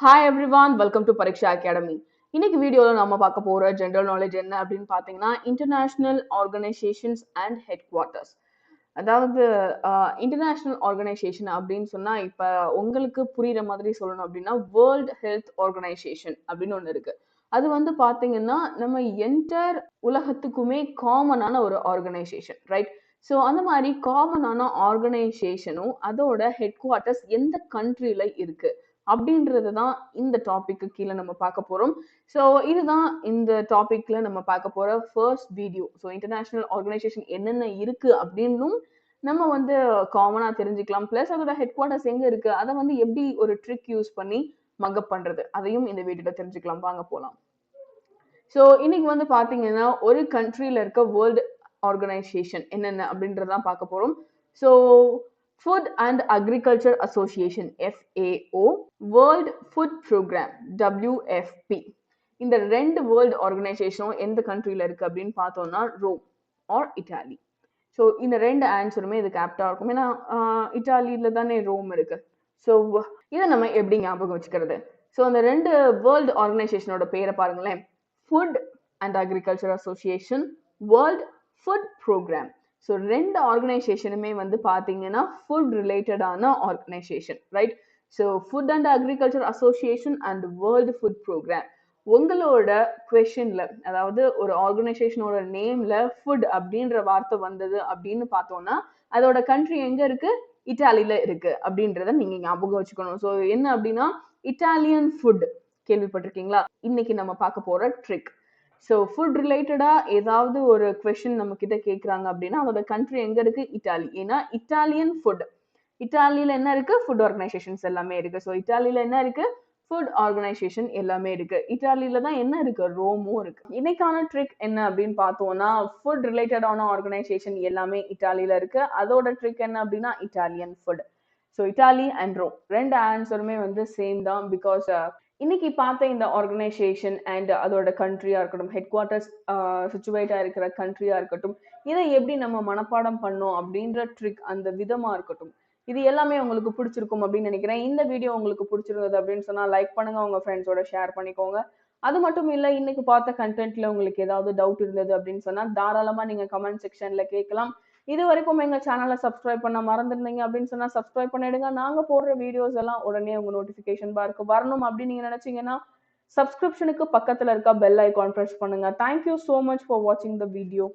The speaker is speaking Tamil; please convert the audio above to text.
Hi everyone, welcome to Pariksha Academy. இன்னைக்கு வீடியோல நம்ம பார்க்க போற ஜெனரல் நாலேஜ் என்ன அப்படின்னு பார்த்தீங்கன்னா international organisations and head quarters. அதாவது இன்டர்நேஷனல் ஆர்கனைசேஷன் அப்படின்னு சொன்னா இப்ப உங்களுக்கு புரியுற மாதிரி சொல்லணும் அப்படின்னா வேர்ல்ட் ஹெல்த் ஆர்கனைசேஷன் அப்படின்னு ஒன்று இருக்கு. அது வந்து பாத்தீங்கன்னா நம்ம என்டையர் உலகத்துக்குமே காமனான ஒரு ஆர்கனைசேஷன், ரைட்? ஸோ அந்த மாதிரி காமனான ஆர்கனைசேஷனும் அதோட ஹெட் குவார்ட்டர்ஸ் எந்த கண்ட்ரில இருக்கு அப்படின்றது தான் இந்த டாபிக்கு கீழே நம்ம பார்க்க போறோம். ஸோ இதுதான் இந்த டாபிக்ல நம்ம பார்க்க போற first video. So international organisation என்னென்ன இருக்கு அப்படின்னும் நம்ம வந்து காமனா தெரிஞ்சுக்கலாம். பிளஸ் அதோட ஹெட் குவார்ட்டர்ஸ் எங்க இருக்கு, அதை வந்து எப்படி ஒரு ட்ரிக் யூஸ் பண்ணி மக்கப் பண்றது, அதையும் இந்த வீடியோல தெரிஞ்சுக்கலாம். வாங்க போலாம். ஸோ இன்னைக்கு வந்து பாத்தீங்கன்னா ஒரு கண்ட்ரில இருக்க வேர்ல்டு ஆர்கனைசேஷன் என்னென்ன அப்படின்றதான் பார்க்க போறோம். So Food and Agriculture Association FAO, World Food Programme WFP. இந்த ரெண்டு வேர்ல்டு ஆர்கனைசேஷனும் எந்த கண்ட்ரில இருக்கு அப்படின்னு பார்த்தோம்னா ரோம் ஆர் இட்டாலி. ஸோ இந்த ரெண்டு ஆன்சருமே இதுக்கு ஆப்டா இருக்கும். ஏன்னா இட்டாலியில தானே ரோம் இருக்கு. ஸோ இதை நம்ம எப்படி ஞாபகம் வச்சுக்கிறது? ஸோ அந்த ரெண்டு வேர்ல்டு ஆர்கனைசேஷனோட பேரை பாருங்களேன். Food and Agriculture Association, World Food Programme. So ரெண்டு ஆர்கனைசேஷனுமே வந்து பார்த்தீங்கன்னா ஃபுட் ரிலேட்டடான organisation, right? So Food and Agriculture Association and World Food Programme. உங்களோட கொஷின்ல, அதாவது ஒரு ஆர்கனைசேஷனோட நேம்ல ஃபுட் அப்படின்ற வார்த்தை வந்தது அப்படின்னு பார்த்தோம்னா அதோட கண்ட்ரி எங்க இருக்கு? இட்டாலியில இருக்கு அப்படின்றத நீங்க ஞாபகம் வச்சுக்கணும். ஸோ என்ன அப்படின்னா இட்டாலியன் ஃபுட் கேள்விப்பட்டிருக்கீங்களா? இன்னைக்கு நம்ம பார்க்க போற ட்ரிக். ஸோ ஃபுட் ரிலேட்டடா ஏதாவது ஒரு கொஸ்டின் நம்ம கிட்ட கேட்குறாங்க அப்படின்னா அதோட கண்ட்ரி எங்க இருக்கு? இட்டாலி. ஏன்னா இட்டாலியன் ஃபுட், இட்டாலியில என்ன இருக்கு? ஃபுட் ஆர்கனைசேஷன்ஸ் எல்லாமே இருக்கு. ஸோ இட்டாலியில என்ன இருக்கு? ஃபுட் ஆர்கனைசேஷன் எல்லாமே இருக்கு. இட்டாலியில தான் என்ன இருக்கு? ரோமும் இருக்கு. இன்னைக்கான ட்ரிக் என்ன அப்படின்னு பார்த்தோம்னா ஃபுட் ரிலேட்டடான ஆர்கனைசேஷன் எல்லாமே இட்டாலியில இருக்கு. அதோட ட்ரிக் என்ன அப்படின்னா Italian food. So Italy and Rome ரெண்டு ஆன்சருமே வந்து சேம் தான். பிகாஸ் இன்னைக்கு பார்த்த இந்த ஆர்கனைசேஷன் அண்ட் அதோட கண்ட்ரியா இருக்கட்டும், ஹெட் குவார்ட்டர்ஸ் சிச்சுவேட்டா இருக்கிற கண்ட்ரியா இருக்கட்டும், இதை எப்படி நம்ம மனப்பாடம் பண்ணோம் அப்படின்ற ட்ரிக், அந்த விதமா இருக்கட்டும், இது எல்லாமே உங்களுக்கு பிடிச்சிருக்கும் அப்படின்னு நினைக்கிறேன். இந்த வீடியோ உங்களுக்கு பிடிச்சிருந்தது அப்படின்னு சொன்னா லைக் பண்ணுங்க, உங்க ஃப்ரெண்ட்ஸோட ஷேர் பண்ணிக்கோங்க. அது மட்டும் இல்ல, இன்னைக்கு பார்த்த கண்டென்ட்ல உங்களுக்கு ஏதாவது டவுட் இருந்தது அப்படின்னு சொன்னா தாராளமா நீங்க கமெண்ட் செக்ஷன்ல கேட்கலாம். இது வரைக்கும் எங்க சேனலை சப்ஸ்கிரைப் பண்ண மறந்துருந்தீங்க அப்படின்னு சொன்னா சப்ஸ்கிரைப் பண்ணிடுங்க. நாங்க போடுற வீடியோஸ் எல்லாம் உடனே உங்க நோட்டிபிகேஷன் பார்க்கு வரணும் அப்படின்னு நீங்க நினைச்சீங்கன்னா சப்ஸ்கிரிப்ஷனுக்கு பக்கத்துல இருக்க பெல் ஐகான் பிரஸ் பண்ணுங்க. Thank you so much for watching the video.